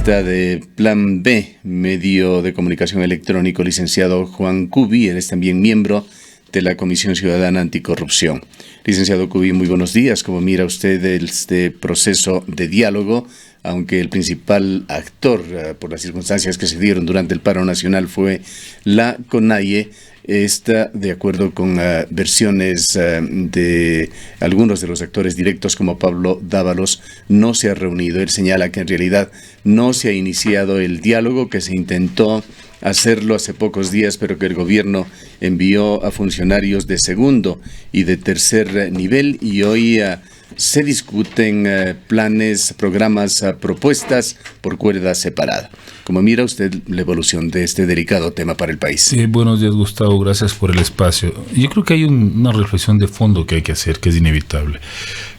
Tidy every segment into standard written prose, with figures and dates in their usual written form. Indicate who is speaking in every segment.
Speaker 1: Analista de Plan B, medio de comunicación electrónico, licenciado Juan Cubi. Él es también miembro de la Comisión Ciudadana Anticorrupción. Licenciado Cubi, muy buenos días. ¿Cómo mira usted este proceso de diálogo? Aunque el principal actor, por las circunstancias que se dieron durante el paro nacional, fue la CONAIE, está de acuerdo con versiones de algunos de los actores directos, como Pablo Dávalos, no se ha reunido. Él señala que en realidad no se ha iniciado el diálogo, que se intentó hacerlo hace pocos días, pero que el gobierno envió a funcionarios de segundo y de tercer nivel, y hoy se discuten planes, programas, propuestas por cuerda separada. ¿Cómo mira usted la evolución de este delicado tema para el país?
Speaker 2: Buenos días, Gustavo. Gracias por el espacio. Yo creo que hay una reflexión de fondo que hay que hacer, que es inevitable.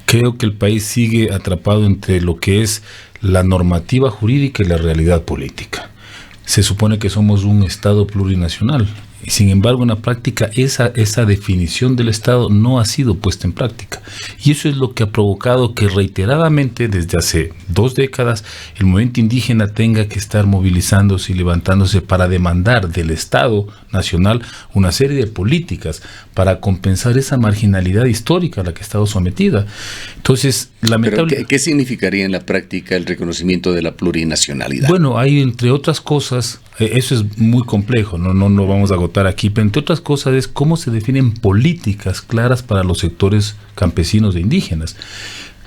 Speaker 2: Creo que el país sigue atrapado entre lo que es la normativa jurídica y la realidad política. Se supone que somos un Estado plurinacional. Y sin embargo, en la práctica, esa definición del Estado no ha sido puesta en práctica. Y eso es lo que ha provocado que reiteradamente, desde hace 2 décadas, el movimiento indígena tenga que estar movilizándose y levantándose para demandar del Estado nacional una serie de políticas para compensar esa marginalidad histórica a la que ha estado sometida. Entonces, lamentablemente...
Speaker 1: ¿Qué significaría en la práctica el reconocimiento de la plurinacionalidad?
Speaker 2: Bueno, hay, entre otras cosas, eso es muy complejo, no vamos a agotar aquí, pero entre otras cosas es cómo se definen políticas claras para los sectores campesinos e indígenas.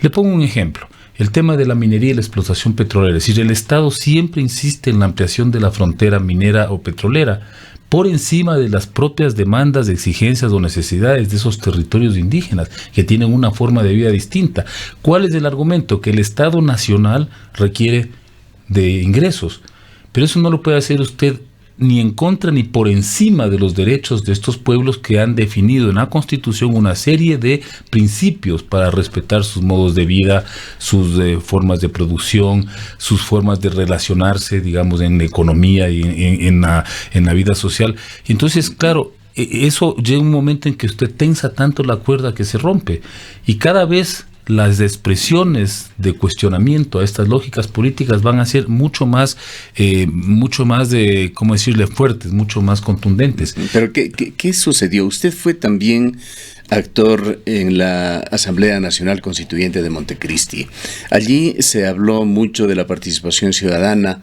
Speaker 2: Le pongo un ejemplo. El tema de la minería y la explotación petrolera. Es decir, el Estado siempre insiste en la ampliación de la frontera minera o petrolera por encima de las propias demandas, exigencias o necesidades de esos territorios indígenas que tienen una forma de vida distinta. ¿Cuál es el argumento? Que el Estado nacional requiere de ingresos, pero eso no lo puede hacer usted ni en contra ni por encima de los derechos de estos pueblos que han definido en la Constitución una serie de principios para respetar sus modos de vida, sus formas de producción, sus formas de relacionarse, digamos, en la economía y en la vida social. Entonces, claro, eso llega un momento en que usted tensa tanto la cuerda que se rompe, y cada vez las expresiones de cuestionamiento a estas lógicas políticas van a ser mucho más de, ¿cómo decirle?, fuertes, mucho más contundentes.
Speaker 1: Pero ¿qué sucedió? Usted fue también actor en la Asamblea Nacional Constituyente de Montecristi. Allí se habló mucho de la participación ciudadana,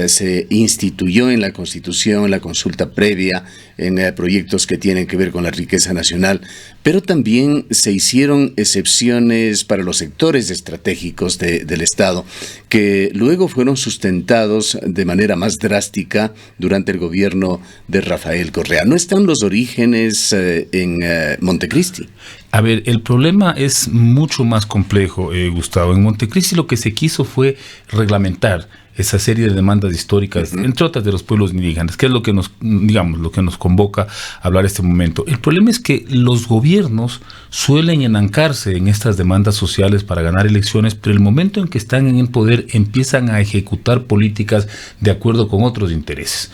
Speaker 1: se instituyó en la Constitución la consulta previa en proyectos que tienen que ver con la riqueza nacional, pero también se hicieron excepciones para los sectores estratégicos del Estado, que luego fueron sustentados de manera más drástica durante el gobierno de Rafael Correa. ¿No están los orígenes en Montecristi?
Speaker 2: A ver, el problema es mucho más complejo, Gustavo. En Montecristi lo que se quiso fue reglamentar esa serie de demandas históricas, entre otras de los pueblos indígenas, que es lo que nos convoca a hablar este momento. El problema es que los gobiernos suelen enancarse en estas demandas sociales para ganar elecciones, pero el momento en que están en el poder empiezan a ejecutar políticas de acuerdo con otros intereses.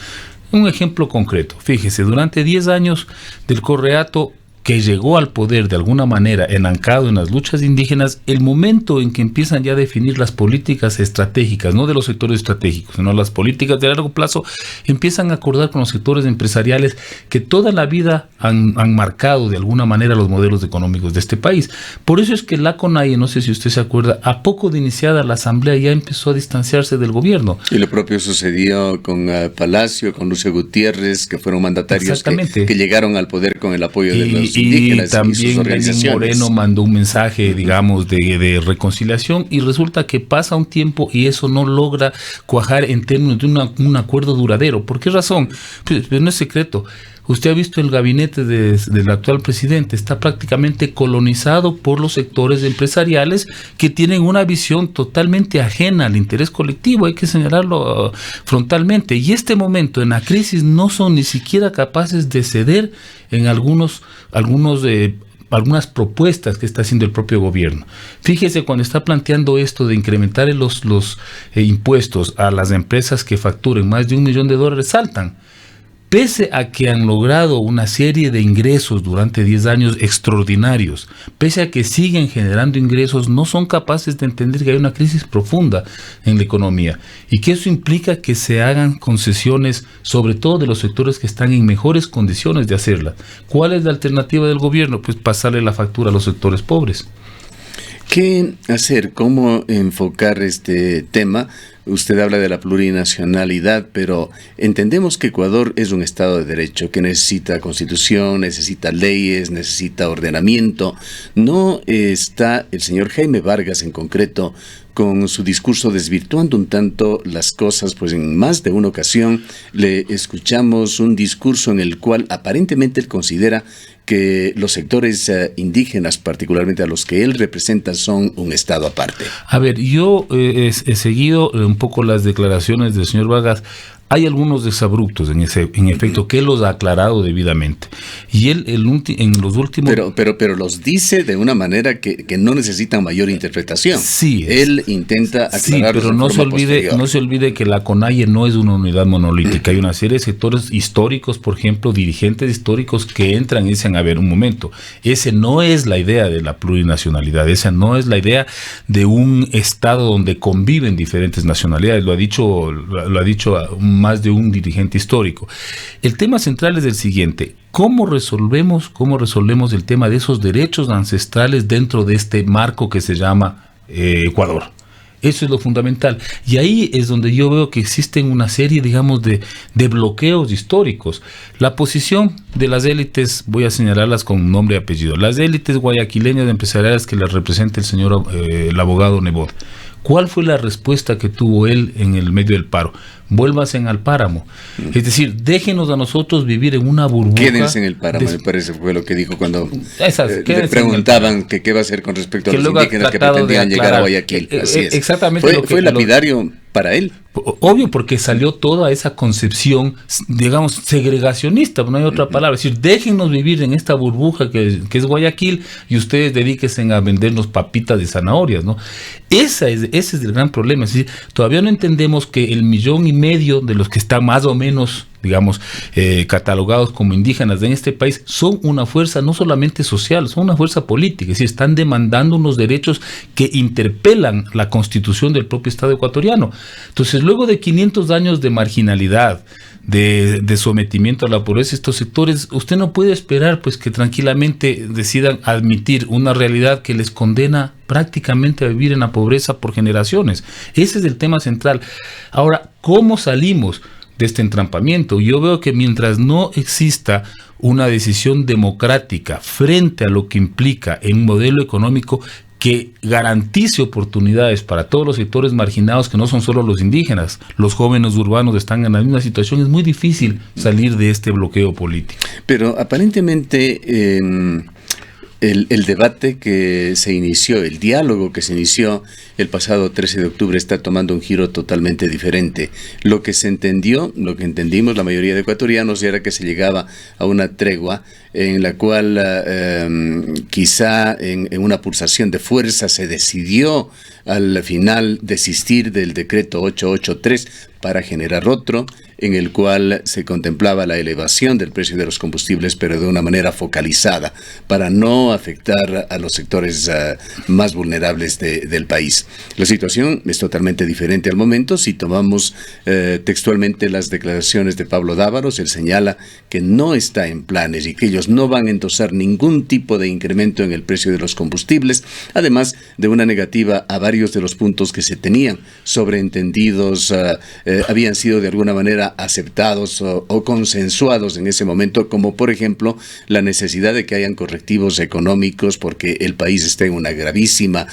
Speaker 2: Un ejemplo concreto, fíjese, durante 10 años del Correato, que llegó al poder de alguna manera enancado en las luchas indígenas, el momento en que empiezan ya a definir las políticas estratégicas, no de los sectores estratégicos, sino las políticas de largo plazo, empiezan a acordar con los sectores empresariales que toda la vida han marcado de alguna manera los modelos económicos de este país. Por eso es que la CONAIE, no sé si usted se acuerda, a poco de iniciada la asamblea ya empezó a distanciarse del gobierno.
Speaker 1: Y lo propio sucedió con Palacio, con Lucio Gutiérrez, que fueron mandatarios que llegaron al poder con el apoyo de los indígenas, y también Lenín
Speaker 2: Moreno mandó un mensaje, digamos, de reconciliación, y resulta que pasa un tiempo y eso no logra cuajar en términos de un acuerdo duradero. ¿Por qué razón? Pues no es secreto. Usted ha visto el gabinete del actual presidente, está prácticamente colonizado por los sectores empresariales que tienen una visión totalmente ajena al interés colectivo, hay que señalarlo frontalmente. Y este momento en la crisis no son ni siquiera capaces de ceder en algunas propuestas que está haciendo el propio gobierno. Fíjese, cuando está planteando esto de incrementar los impuestos a las empresas que facturen más de $1 millón, saltan. pese a que han logrado una serie de ingresos durante 10 años extraordinarios, pese a que siguen generando ingresos, no son capaces de entender que hay una crisis profunda en la economía y que eso implica que se hagan concesiones, sobre todo de los sectores que están en mejores condiciones de hacerla. ¿Cuál es la alternativa del gobierno? Pues pasarle la factura a los sectores pobres.
Speaker 1: ¿Qué hacer? ¿Cómo enfocar este tema? Usted habla de la plurinacionalidad, pero entendemos que Ecuador es un Estado de Derecho que necesita constitución, necesita leyes, necesita ordenamiento. No está el señor Jaime Vargas en concreto con su discurso desvirtuando un tanto las cosas, pues en más de una ocasión le escuchamos un discurso en el cual aparentemente él considera que los sectores indígenas, particularmente a los que él representa, son un estado aparte.
Speaker 2: A ver, yo he seguido un poco las declaraciones del señor Vargas. Hay algunos desabruptos en efecto, que él los ha aclarado debidamente. Y él en los últimos...
Speaker 1: Pero los dice de una manera que no necesita mayor interpretación.
Speaker 2: Sí.
Speaker 1: Él intenta aclarar.
Speaker 2: Sí, pero no se olvide que la CONAIE no es una unidad monolítica. Hay una serie de sectores históricos, por ejemplo, dirigentes históricos que entran y dicen, a ver, un momento, ese no es la idea de la plurinacionalidad, esa no es la idea de un Estado donde conviven diferentes nacionalidades. Lo ha dicho más de un dirigente histórico. El tema central es el siguiente: ¿cómo resolvemos el tema de esos derechos ancestrales dentro de este marco que se llama Ecuador? Eso es lo fundamental. Y ahí es donde yo veo que existen una serie, digamos, de bloqueos históricos. La posición de las élites, voy a señalarlas con nombre y apellido, las élites guayaquileñas empresariales que las representa el señor el abogado Nebot. ¿Cuál fue la respuesta que tuvo él en el medio del paro? Vuélvanse al páramo. Es decir, déjenos a nosotros vivir en una burbuja.
Speaker 1: Quédense en el páramo, me parece, fue lo que dijo cuando le preguntaban que qué va a hacer con respecto a los indígenas que pretendían llegar a Guayaquil. Así es.
Speaker 2: Exactamente.
Speaker 1: Fue lapidario para él.
Speaker 2: Obvio, porque salió toda esa concepción, digamos, segregacionista, no hay otra palabra. Es decir, déjennos vivir en esta burbuja que es Guayaquil y ustedes dedíquense a vendernos papitas de zanahorias, ¿no? Ese es el gran problema. Es decir, todavía no entendemos que 1,5 millones de los que están más o menos, digamos, catalogados como indígenas en este país, son una fuerza no solamente social, son una fuerza política. Es decir, están demandando unos derechos que interpelan la constitución del propio Estado ecuatoriano. Entonces, luego de 500 años de marginalidad, de sometimiento a la pobreza, estos sectores, usted no puede esperar pues que tranquilamente decidan admitir una realidad que les condena prácticamente a vivir en la pobreza por generaciones. Ese es el tema central. Ahora, ¿cómo salimos de este entrampamiento? Yo veo que mientras no exista una decisión democrática frente a lo que implica en un modelo económico que garantice oportunidades para todos los sectores marginados, que no son solo los indígenas, los jóvenes urbanos están en la misma situación, es muy difícil salir de este bloqueo político.
Speaker 1: Pero aparentemente el debate que se inició, el diálogo que se inició el pasado 13 de octubre está tomando un giro totalmente diferente. Lo que se entendió, lo que entendimos la mayoría de ecuatorianos, era que se llegaba a una tregua en la cual quizá en una pulsación de fuerza se decidió al final desistir del decreto 883 para generar otro, en el cual se contemplaba la elevación del precio de los combustibles, pero de una manera focalizada, para no afectar a los sectores más vulnerables del país. La situación es totalmente diferente al momento. Si tomamos textualmente las declaraciones de Pablo Dávalos, él señala que no está en planes y que ellos no van a endosar ningún tipo de incremento en el precio de los combustibles, además de una negativa a varios de los puntos que se tenían sobreentendidos, habían sido de alguna manera aceptados o consensuados en ese momento, como por ejemplo la necesidad de que hayan correctivos económicos porque el país está en una gravísima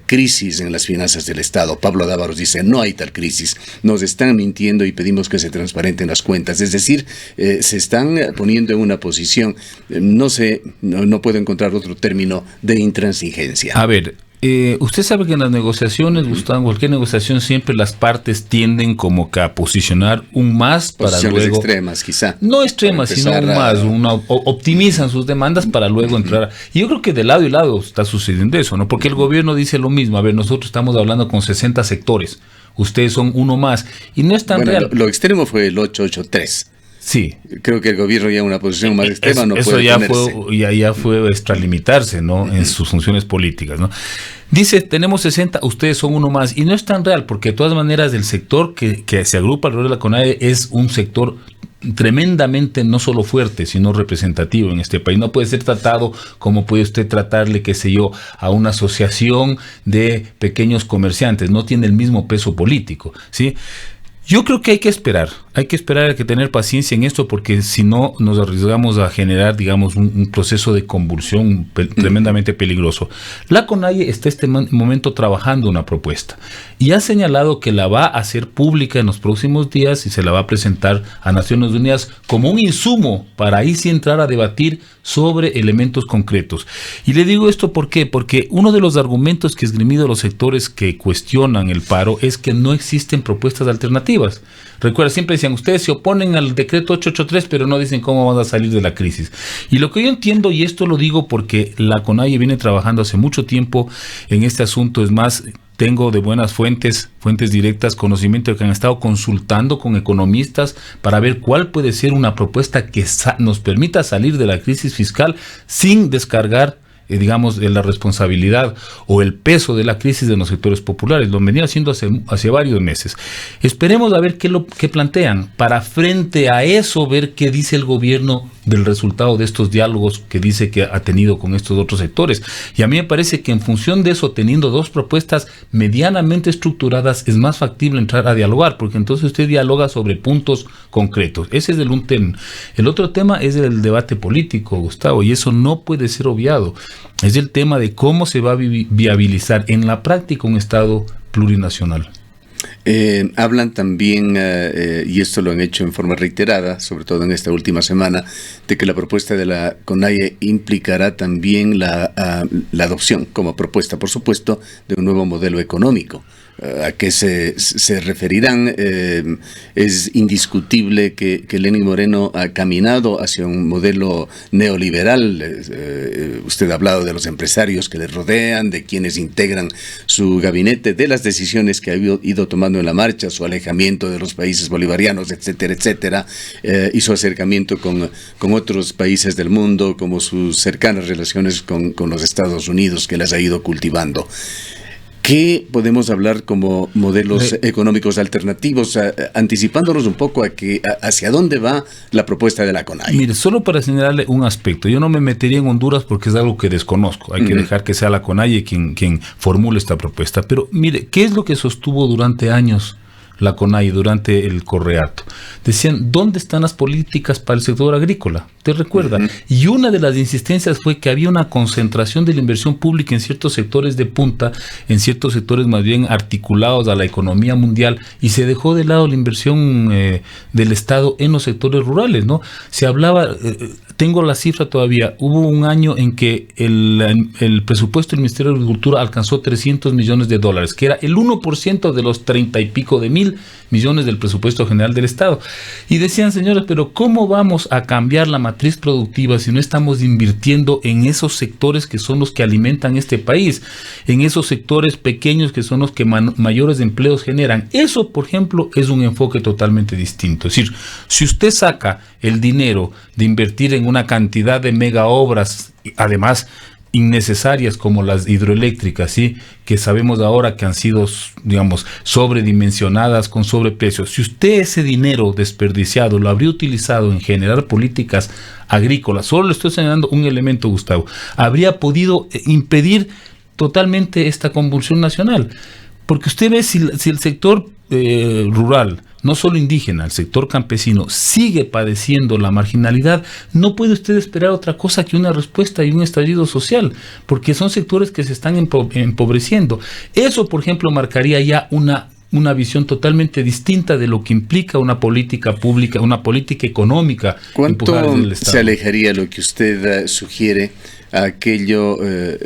Speaker 1: crisis en las finanzas del Estado. Pablo Dávalos dice, no hay tal crisis, nos están mintiendo y pedimos que se transparenten las cuentas. Es decir, se están poniendo en una posición, no puedo encontrar otro término, de intransigencia.
Speaker 2: A ver, usted sabe que en las negociaciones, Gustavo, cualquier negociación, siempre las partes tienden como que a posicionar un más para
Speaker 1: posiciones
Speaker 2: luego...
Speaker 1: extremas, quizá.
Speaker 2: No extremas, sino un más. Optimizan sus demandas para luego entrar. Y yo creo que de lado y lado está sucediendo eso, ¿no? Porque el gobierno dice lo mismo. A ver, nosotros estamos hablando con 60 sectores. Ustedes son uno más. Y no es tan real.
Speaker 1: Lo extremo fue el 883.
Speaker 2: Sí.
Speaker 1: Creo que el gobierno ya en una posición más extrema no
Speaker 2: eso
Speaker 1: puede
Speaker 2: ya
Speaker 1: ponerse.
Speaker 2: ya fue extralimitarse, ¿no? En sus funciones políticas, ¿no? Dice, tenemos 60, ustedes son uno más. Y no es tan real, porque de todas maneras el sector que se agrupa alrededor de la CONAIE es un sector tremendamente no solo fuerte, sino representativo en este país. No puede ser tratado como puede usted tratarle, qué sé yo, a una asociación de pequeños comerciantes. No tiene el mismo peso político, ¿sí? Yo creo que hay que esperar, hay que tener paciencia en esto, porque si no nos arriesgamos a generar, digamos, un proceso de convulsión tremendamente peligroso. La CONAIE está este momento trabajando una propuesta y ha señalado que la va a hacer pública en los próximos días y se la va a presentar a Naciones Unidas como un insumo para ahí sí entrar a debatir sobre elementos concretos. Y le digo esto ¿por qué? Porque uno de los argumentos que esgrimido los sectores que cuestionan el paro es que no existen propuestas alternativas. Recuerda, siempre decían, ustedes se oponen al decreto 883, pero no dicen cómo van a salir de la crisis. Y lo que yo entiendo, y esto lo digo porque la CONAIE viene trabajando hace mucho tiempo en este asunto, es más, tengo de buenas fuentes directas, conocimiento de que han estado consultando con economistas para ver cuál puede ser una propuesta que nos permita salir de la crisis fiscal sin descargar digamos, la responsabilidad o el peso de la crisis de los sectores populares. Lo venía haciendo hace varios meses. Esperemos a ver qué plantean, para frente a eso ver qué dice el gobierno del resultado de estos diálogos que dice que ha tenido con estos otros sectores. Y a mí me parece que en función de eso, teniendo dos propuestas medianamente estructuradas, es más factible entrar a dialogar, porque entonces usted dialoga sobre puntos concretos. Ese es un tema. El otro tema es el debate político, Gustavo, y eso no puede ser obviado. Es el tema de cómo se va a viabilizar en la práctica un Estado plurinacional.
Speaker 1: Hablan también, y esto lo han hecho en forma reiterada, sobre todo en esta última semana, de que la propuesta de la CONAIE implicará también la adopción, como propuesta, por supuesto, de un nuevo modelo económico. ¿A qué se referirán? Es indiscutible que Lenín Moreno ha caminado hacia un modelo neoliberal. Usted ha hablado de los empresarios que le rodean, de quienes integran su gabinete, de las decisiones que ha ido tomando en la marcha, su alejamiento de los países bolivarianos, etcétera, etcétera, y su acercamiento con otros países del mundo, como sus cercanas relaciones con los Estados Unidos, que las ha ido cultivando. ¿Qué podemos hablar como modelos económicos alternativos, anticipándonos un poco hacia dónde va la propuesta de la CONAIE?
Speaker 2: Mire, solo para señalarle un aspecto, yo no me metería en Honduras porque es algo que desconozco, hay que dejar que sea la CONAIE quien formule esta propuesta, pero mire, ¿qué es lo que sostuvo durante años la CONAIE durante el Correato? Decían, ¿dónde están las políticas para el sector agrícola? ¿Te recuerda? Y una de las insistencias fue que había una concentración de la inversión pública en ciertos sectores de punta, en ciertos sectores más bien articulados a la economía mundial, y se dejó de lado la inversión del Estado en los sectores rurales, ¿no? Se hablaba, tengo la cifra todavía, hubo un año en que el presupuesto del Ministerio de Agricultura alcanzó $300 millones, que era el 1% de los 30 y pico de mil millones del presupuesto general del Estado. Y decían, señores, pero ¿cómo vamos a cambiar la matriz productiva si no estamos invirtiendo en esos sectores que son los que alimentan este país, en esos sectores pequeños que son los que mayores empleos generan? Eso, por ejemplo, es un enfoque totalmente distinto. Es decir, si usted saca el dinero de invertir en una cantidad de mega obras, además innecesarias como las hidroeléctricas, ¿sí?, que sabemos ahora que han sido, digamos, sobredimensionadas con sobreprecios. Si usted ese dinero desperdiciado lo habría utilizado en generar políticas agrícolas, solo le estoy señalando un elemento, Gustavo, habría podido impedir totalmente esta convulsión nacional. Porque usted ve si el sector rural, no solo indígena, el sector campesino, sigue padeciendo la marginalidad, no puede usted esperar otra cosa que una respuesta y un estallido social, porque son sectores que se están empobreciendo. Eso, por ejemplo, marcaría ya una visión totalmente distinta de lo que implica una política pública, una política económica.
Speaker 1: ¿Cuánto se alejaría lo que usted sugiere a aquello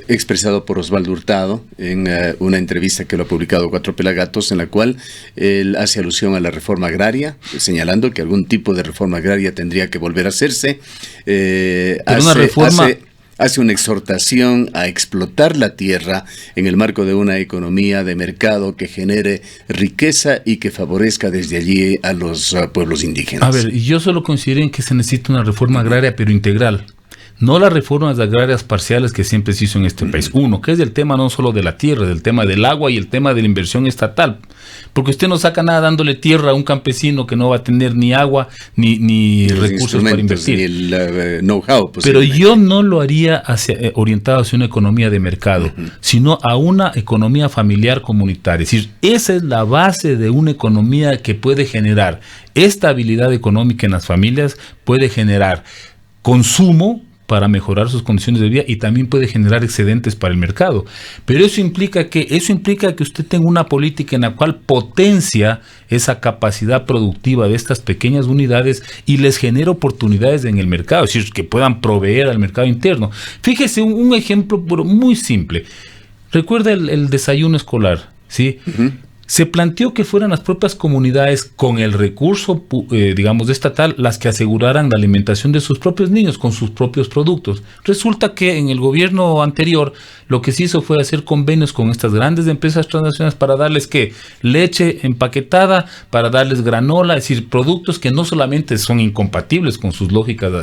Speaker 1: expresado por Osvaldo Hurtado en una entrevista que lo ha publicado Cuatro Pelagatos, en la cual él hace alusión a la reforma agraria, señalando que algún tipo de reforma agraria tendría que volver a hacerse?
Speaker 2: Pero una reforma
Speaker 1: hace una exhortación a explotar la tierra en el marco de una economía de mercado que genere riqueza y que favorezca desde allí a los pueblos indígenas.
Speaker 2: A ver, yo solo considero en que se necesita una reforma agraria, pero integral. No las reformas agrarias parciales que siempre se hizo en este país. Uno, que es el tema no solo de la tierra, del tema del agua y el tema de la inversión estatal. Porque usted no saca nada dándole tierra a un campesino que no va a tener ni agua ni recursos para invertir.
Speaker 1: Ni el know-how.
Speaker 2: Pero yo no lo haría orientado hacia una economía de mercado, sino a una economía familiar comunitaria. Es decir, esa es la base de una economía que puede generar estabilidad económica en las familias, puede generar consumo para mejorar sus condiciones de vida y también puede generar excedentes para el mercado. Pero eso implica que usted tenga una política en la cual potencia esa capacidad productiva de estas pequeñas unidades y les genera oportunidades en el mercado, es decir, que puedan proveer al mercado interno. Fíjese un ejemplo muy simple. Recuerda el desayuno escolar, ¿sí? Se planteó que fueran las propias comunidades con el recurso, digamos, estatal, las que aseguraran la alimentación de sus propios niños con sus propios productos. Resulta que en el gobierno anterior lo que se hizo fue hacer convenios con estas grandes empresas transnacionales para darles leche empaquetada, para darles granola, es decir, productos que no solamente son incompatibles con sus lógicas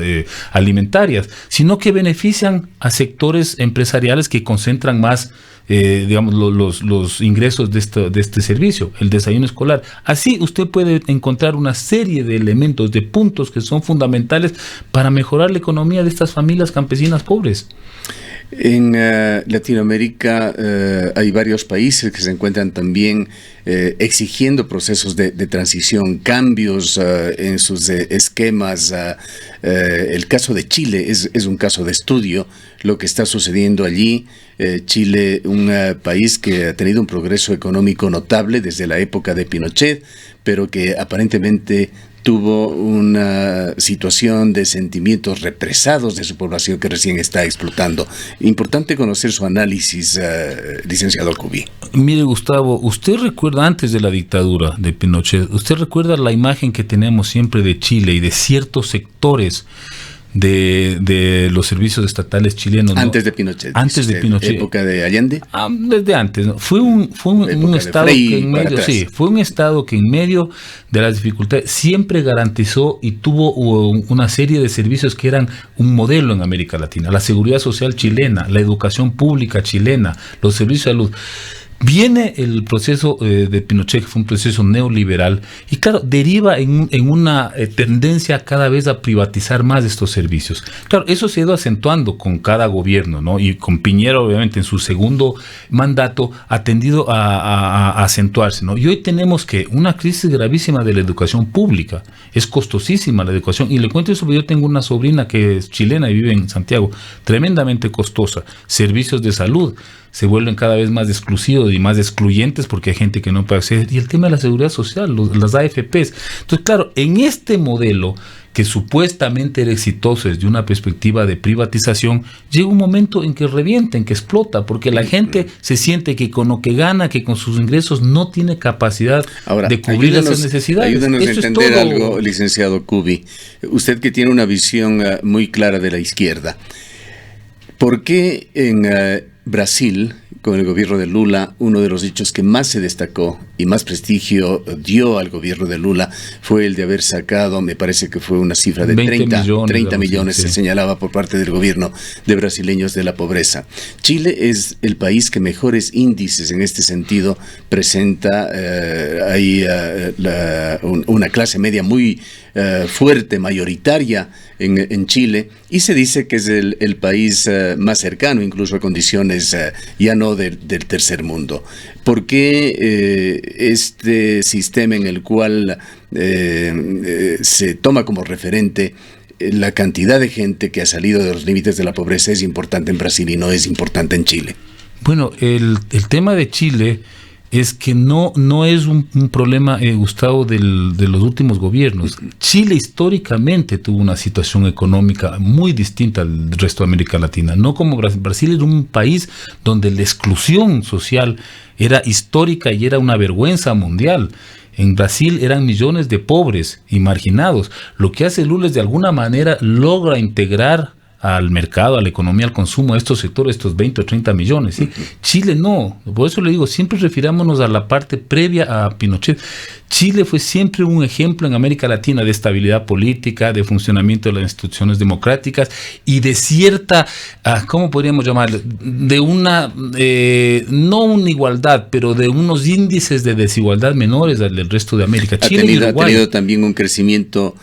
Speaker 2: alimentarias, sino que benefician a sectores empresariales que concentran más digamos, los ingresos de este servicio, el desayuno escolar. Así usted puede encontrar una serie de elementos, de puntos que son fundamentales para mejorar la economía de estas familias campesinas pobres.
Speaker 1: En Latinoamérica hay varios países que se encuentran también exigiendo procesos de transición, cambios en sus esquemas. El caso de Chile es un caso de estudio, lo que está sucediendo allí. Chile, un país que ha tenido un progreso económico notable desde la época de Pinochet, pero que aparentemente tuvo una situación de sentimientos represados de su población que recién está explotando. Importante conocer su análisis, licenciado Cubí.
Speaker 2: Mire, Gustavo, usted recuerda antes de la dictadura de Pinochet, usted recuerda la imagen que tenemos siempre de Chile y de ciertos sectores de los servicios estatales chilenos, ¿no?
Speaker 1: Antes de Pinochet.
Speaker 2: Antes de Pinochet.
Speaker 1: ¿Época de Allende?
Speaker 2: Desde antes, ¿no? Fue un estado que en medio, sí, fue un estado que en medio de las dificultades siempre garantizó y tuvo una serie de servicios que eran un modelo en América Latina. La seguridad social chilena, la educación pública chilena, los servicios de salud. Viene el proceso de Pinochet, que fue un proceso neoliberal, y claro, deriva en una tendencia cada vez a privatizar más estos servicios. Claro, eso se ha ido acentuando con cada gobierno, ¿no? Y con Piñera, obviamente, en su segundo mandato, ha tendido a acentuarse, ¿no? Y hoy tenemos una crisis gravísima de la educación pública. Es costosísima la educación. Y le cuento eso porque yo tengo una sobrina que es chilena y vive en Santiago, tremendamente costosa. Servicios de salud se vuelven cada vez más exclusivos y más excluyentes porque hay gente que no puede acceder. Y el tema de la seguridad social, las AFPs. Entonces, claro, en este modelo que supuestamente era exitoso desde una perspectiva de privatización, llega un momento en que revienta, en que explota, porque la gente se siente que con lo que gana, que con sus ingresos no tiene capacidad de cubrir esas necesidades.
Speaker 1: Ayúdanos a entender algo, licenciado Cubí. Usted que tiene una visión muy clara de la izquierda. ¿Por qué en Brasil, con el gobierno de Lula, uno de los hechos que más se destacó y más prestigio dio al gobierno de Lula fue el de haber sacado, me parece que fue una cifra de 30 millones, se señalaba por parte del gobierno de brasileños de la pobreza? Chile es el país que mejores índices en este sentido presenta. Hay una clase media muy fuerte, mayoritaria en Chile, y se dice que es el país más cercano incluso a condiciones ya no del tercer mundo. ¿Por qué este sistema en el cual se toma como referente la cantidad de gente que ha salido de los límites de la pobreza es importante en Brasil y no es importante en Chile?
Speaker 2: Bueno, el tema de Chile es que no es un problema, Gustavo, de los últimos gobiernos. Chile históricamente tuvo una situación económica muy distinta al resto de América Latina. No como Brasil. Brasil era un país donde la exclusión social era histórica y era una vergüenza mundial. En Brasil eran millones de pobres y marginados. Lo que hace Lula es de alguna manera logra integrar al mercado, a la economía, al consumo, a estos sectores, estos 20 o 30 millones. ¿Sí? Chile no. Por eso le digo, siempre refirámonos a la parte previa a Pinochet. Chile fue siempre un ejemplo en América Latina de estabilidad política, de funcionamiento de las instituciones democráticas y de cierta, ¿cómo podríamos llamarlo? De una, no una igualdad, pero de unos índices de desigualdad menores al del resto de América. Chile
Speaker 1: ha tenido también un crecimiento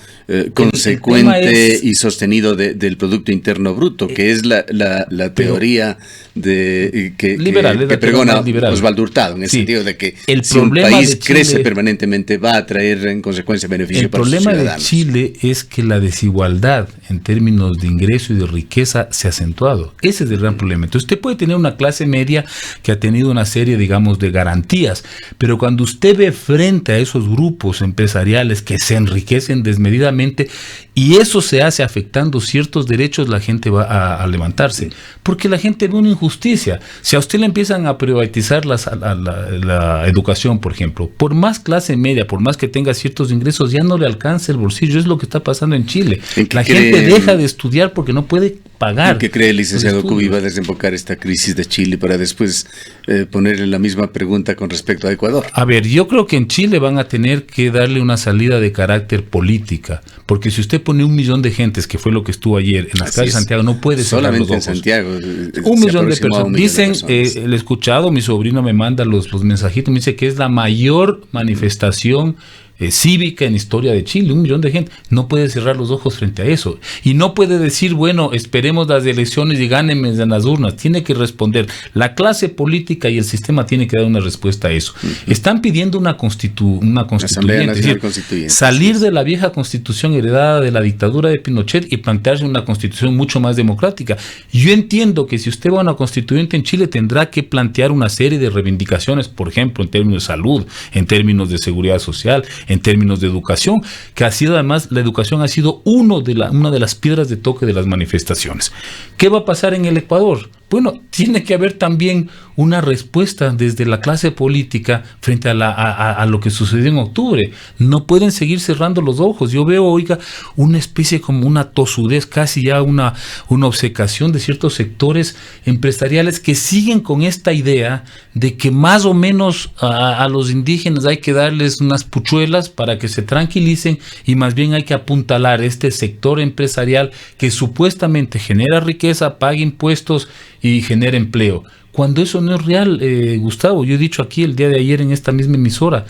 Speaker 1: consecuente y sostenido del Producto Interno Bruto, que es la teoría que pregona Osvaldo Hurtado, en el sentido de que si un país crece permanentemente va a traer en consecuencia beneficio para sus ciudadanos.
Speaker 2: El problema de Chile es que la desigualdad en términos de ingreso y de riqueza se ha acentuado. Ese es el gran problema. Entonces usted puede tener una clase media que ha tenido una serie, digamos, de garantías, pero cuando usted ve frente a esos grupos empresariales que se enriquecen desmedidamente y eso se hace afectando ciertos derechos, la gente va a levantarse, porque la gente ve una injusticia. Si a usted le empiezan a privatizar la educación, por ejemplo, por más clase media, por más que tenga ciertos ingresos, ya no le alcanza el bolsillo. Es lo que está pasando en Chile. La gente deja de estudiar porque no puede pagar.
Speaker 1: ¿Qué cree el licenciado Cubi va a desembocar esta crisis de Chile para después ponerle la misma pregunta con respecto a Ecuador?
Speaker 2: A ver, yo creo que en Chile van a tener que darle una salida de carácter política, porque si usted pone 1 millón de gentes, que fue lo que estuvo ayer en las calles de Santiago, no puede cerrar los ojos.
Speaker 1: Solamente en Santiago.
Speaker 2: 1 millón de personas. Dicen, le he escuchado, mi sobrino me manda los mensajitos, me dice que es la mayor manifestación cívica en historia de Chile, 1 millón de gente. No puede cerrar los ojos frente a eso. Y no puede decir, bueno, esperemos las elecciones y gánenme en las urnas. Tiene que responder. La clase política y el sistema tiene que dar una respuesta a eso. Están pidiendo una constituyente, es decir, salir de la vieja constitución heredada de la dictadura de Pinochet y plantearse una constitución mucho más democrática. Yo entiendo que si usted va a una constituyente en Chile tendrá que plantear una serie de reivindicaciones, por ejemplo, en términos de salud, en términos de seguridad social, en términos de educación, que ha sido además, la educación ha sido una de las piedras de toque de las manifestaciones. ¿Qué va a pasar en el Ecuador? Bueno, tiene que haber también una respuesta desde la clase política frente a lo que sucedió en octubre. No pueden seguir cerrando los ojos. Yo veo, oiga, una especie como una tosudez, casi ya una obcecación de ciertos sectores empresariales que siguen con esta idea de que más o menos a los indígenas hay que darles unas puchuelas para que se tranquilicen y más bien hay que apuntalar este sector empresarial que supuestamente genera riqueza, paga impuestos y genera empleo. Cuando eso no es real, Gustavo, yo he dicho aquí el día de ayer en esta misma emisora,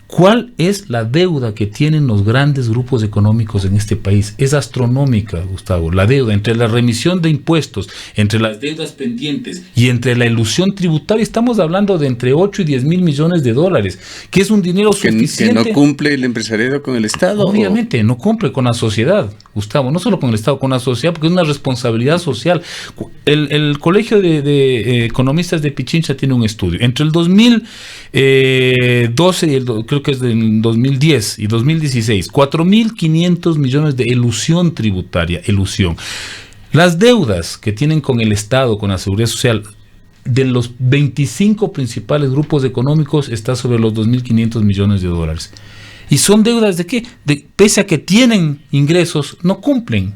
Speaker 2: ¿cuál es la deuda que tienen los grandes grupos económicos en este país? Es astronómica, Gustavo, la deuda, entre la remisión de impuestos, entre las deudas pendientes y entre la elusión tributaria, estamos hablando de entre 8 y 10 mil millones de dólares, que es un dinero suficiente.
Speaker 1: ¿Que no cumple el empresariado con el Estado?
Speaker 2: Obviamente, no cumple con la sociedad, Gustavo, no solo con el Estado, con la sociedad, porque es una responsabilidad social. El Colegio de Economistas de Pichincha tiene un estudio. Entre el 2012 y creo que es del 2010 y 2016, 4.500 millones de elusión tributaria, Las deudas que tienen con el Estado, con la Seguridad Social, de los 25 principales grupos económicos está sobre los 2.500 millones de dólares. ¿Y son deudas de qué? Pese a que tienen ingresos, no cumplen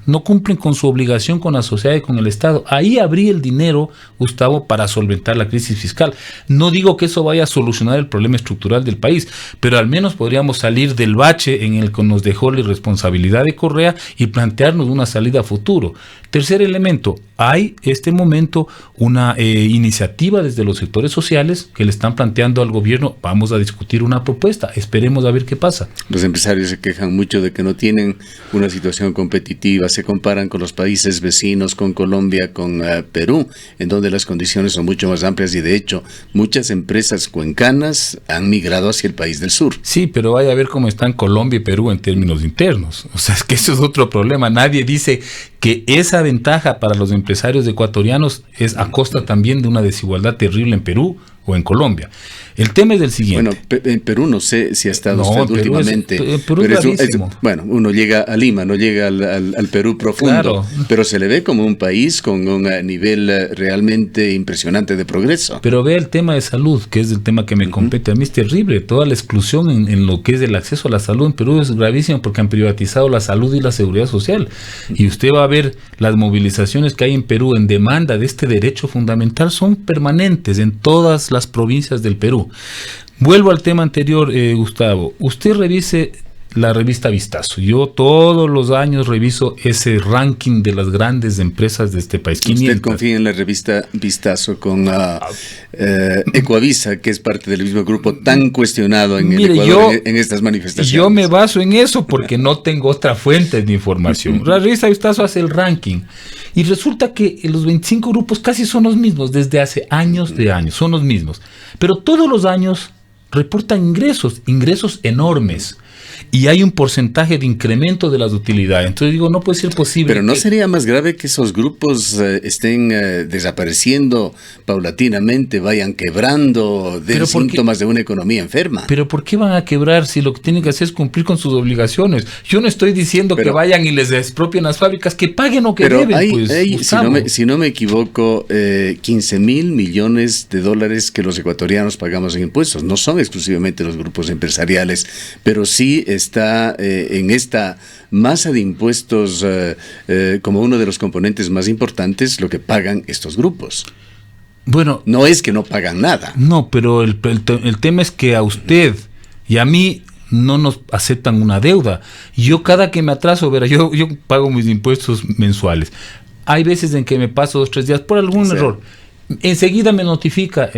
Speaker 2: con su obligación con la sociedad y con el Estado. Ahí habría el dinero, Gustavo, para solventar la crisis fiscal. No digo que eso vaya a solucionar el problema estructural del país, pero al menos podríamos salir del bache en el que nos dejó la irresponsabilidad de Correa y plantearnos una salida a futuro. Tercer elemento, hay este momento una iniciativa desde los sectores sociales que le están planteando al gobierno, vamos a discutir una propuesta, esperemos a ver qué pasa.
Speaker 1: Los empresarios se quejan mucho de que no tienen una situación competitiva, se comparan con los países vecinos, con Colombia, con Perú, en donde las condiciones son mucho más amplias y de hecho muchas empresas cuencanas han migrado hacia el país del sur.
Speaker 2: Sí, pero vaya a ver cómo están Colombia y Perú en términos internos. O sea, es que eso es otro problema. Nadie dice que esa ventaja para los empresarios ecuatorianos es a costa también de una desigualdad terrible en Perú o en Colombia. El tema es el siguiente.
Speaker 1: Bueno, en Perú no sé si ha estado usted últimamente.
Speaker 2: Perú es gravísimo.
Speaker 1: Bueno, uno llega a Lima, no llega al Perú profundo, claro, pero se le ve como un país con un nivel realmente impresionante de progreso.
Speaker 2: Pero ve el tema de salud, que es el tema que me compete. A mí es terrible. Toda la exclusión en lo que es el acceso a la salud en Perú es gravísimo porque han privatizado la salud y la seguridad social. Y usted va a ver las movilizaciones que hay en Perú en demanda de este derecho fundamental son permanentes en todas las provincias del Perú. Vuelvo al tema anterior, Gustavo. Usted revise la revista Vistazo. Yo todos los años reviso ese ranking de las grandes empresas de este país. 500.
Speaker 1: ¿Usted confía en la revista Vistazo con Ecoavisa, que es parte del mismo grupo tan cuestionado en el Ecuador en estas manifestaciones?
Speaker 2: Yo me baso en eso porque no tengo otra fuente de información. La revista Vistazo hace el ranking y resulta que los 25 grupos casi son los mismos desde hace años, son los mismos. Pero todos los años reportan ingresos enormes. Y hay un porcentaje de incremento de las utilidades. Entonces digo, no puede ser posible.
Speaker 1: Pero ¿no sería más grave que esos grupos estén desapareciendo paulatinamente, vayan quebrando, den síntomas de una economía enferma?
Speaker 2: Pero ¿por qué van a quebrar si lo que tienen que hacer es cumplir con sus obligaciones? Yo no estoy diciendo que vayan y les expropien las fábricas, que paguen o que deben.
Speaker 1: Si no me equivoco, 15,000 millones de dólares que los ecuatorianos pagamos en impuestos. No son exclusivamente los grupos empresariales, pero sí está en esta masa de impuestos como uno de los componentes más importantes lo que pagan estos grupos.
Speaker 2: Bueno,
Speaker 1: no es que no pagan nada.
Speaker 2: No, pero el tema es que a usted y a mí no nos aceptan una deuda. Yo cada que me atraso, yo pago mis impuestos mensuales. Hay veces en que me paso 2 o 3 días por algún error. Enseguida me notifica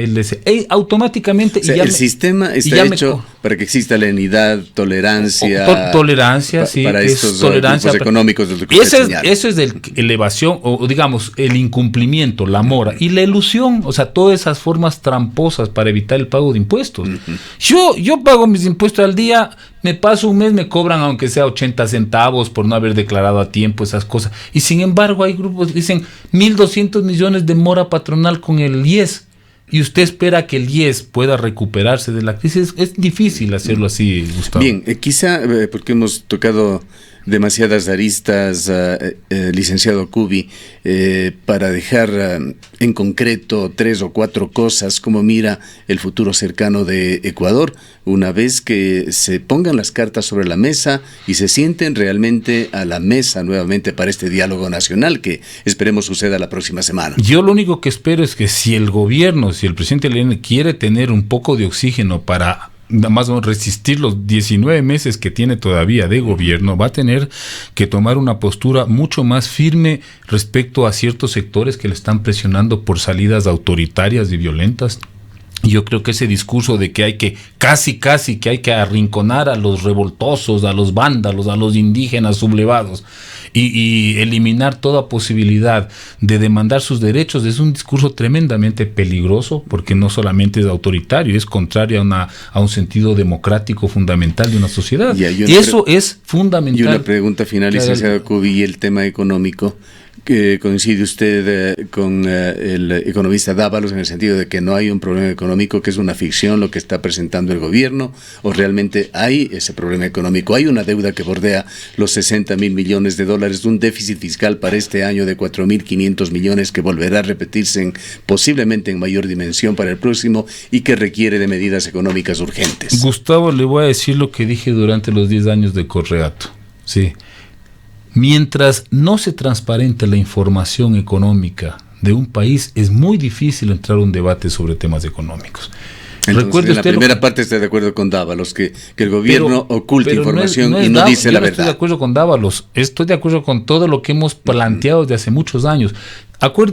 Speaker 2: automáticamente.
Speaker 1: El sistema está hecho para que exista lenidad, tolerancia.
Speaker 2: Tolerancia, sí.
Speaker 1: Para estos grupos económicos.
Speaker 2: Eso es de elevación, o digamos, el incumplimiento, la mora y la ilusión, o sea, todas esas formas tramposas para evitar el pago de impuestos. Yo pago mis impuestos al día, me paso un mes, me cobran aunque sea 80 centavos por no haber declarado a tiempo esas cosas. Y sin embargo hay grupos que dicen 1.200 millones de mora patronal con el IES. Y usted espera que el IES pueda recuperarse de la crisis. Es difícil hacerlo así, Gustavo.
Speaker 1: Bien, quizá porque hemos tocado demasiadas aristas, licenciado Cubi, para dejar en concreto 3 o 4 cosas como mira el futuro cercano de Ecuador, una vez que se pongan las cartas sobre la mesa y se sienten realmente a la mesa nuevamente para este diálogo nacional que esperemos suceda la próxima semana.
Speaker 2: Yo lo único que espero es que si el gobierno, si el presidente Lenin quiere tener un poco de oxígeno para más o menos resistir los 19 meses que tiene todavía de gobierno, va a tener que tomar una postura mucho más firme respecto a ciertos sectores que le están presionando por salidas autoritarias y violentas. Yo creo que ese discurso de que hay que casi que hay que arrinconar a los revoltosos, a los vándalos, a los indígenas sublevados y eliminar toda posibilidad de demandar sus derechos es un discurso tremendamente peligroso porque no solamente es autoritario, es contrario a un sentido democrático fundamental de una sociedad. Y eso es fundamental.
Speaker 1: Y una pregunta final, licenciado Cubi, el tema económico. ¿Coincide usted con el economista Dávalos en el sentido de que no hay un problema económico, que es una ficción lo que está presentando el gobierno, o realmente hay ese problema económico? Hay una deuda que bordea los 60,000 millones de dólares, un déficit fiscal para este año de 4,500 millones que volverá a repetirse posiblemente en mayor dimensión para el próximo y que requiere de medidas económicas urgentes.
Speaker 2: Gustavo, le voy a decir lo que dije durante los 10 años de Correato. Sí. Mientras no se transparente la información económica de un país, es muy difícil entrar a un debate sobre temas económicos.
Speaker 1: Entonces, en la primera parte estoy de acuerdo con Dávalos, que el gobierno oculta información y no dice la verdad.
Speaker 2: Estoy de acuerdo con Dávalos, estoy de acuerdo con todo lo que hemos planteado desde hace muchos años.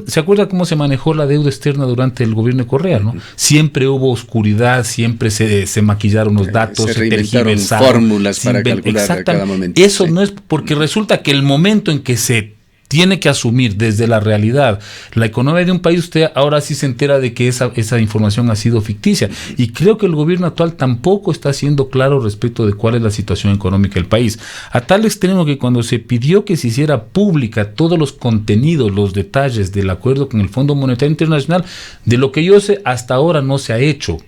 Speaker 2: ¿Se acuerda cómo se manejó la deuda externa durante el gobierno de Correa, no? Siempre hubo oscuridad, siempre se maquillaron los datos,
Speaker 1: se tergiversaron
Speaker 2: fórmulas
Speaker 1: para calcular a cada momento.
Speaker 2: Eso no es porque resulta que el momento en que se tiene que asumir desde la realidad la economía de un país. Usted ahora sí se entera de que esa información ha sido ficticia, y creo que el gobierno actual tampoco está siendo claro respecto de cuál es la situación económica del país, a tal extremo que cuando se pidió que se hiciera pública todos los contenidos, los detalles del acuerdo con el Fondo Monetario Internacional, de lo que yo sé hasta ahora no se ha hecho.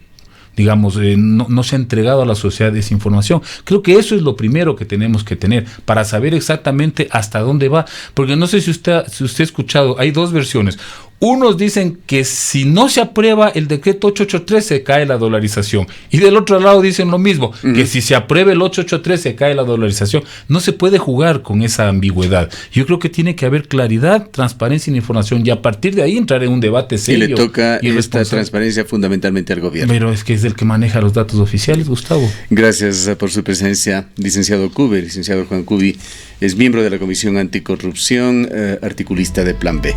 Speaker 2: Digamos, no se ha entregado a la sociedad esa información. Creo que eso es lo primero que tenemos que tener para saber exactamente hasta dónde va, porque no sé si usted ha escuchado, hay dos versiones. Unos dicen que si no se aprueba el decreto 883 se cae la dolarización, y del otro lado dicen lo mismo, que si se aprueba el 883 se cae la dolarización. No se puede jugar con esa ambigüedad. Yo creo que tiene que haber claridad, transparencia en información, y a partir de ahí entrar en un debate serio.
Speaker 1: Y le toca esta transparencia fundamentalmente al gobierno.
Speaker 2: Pero es que es el que maneja los datos oficiales, Gustavo.
Speaker 1: Gracias por su presencia, licenciado Cubi. Licenciado Juan Cubi es miembro de la Comisión Anticorrupción, articulista de Plan B.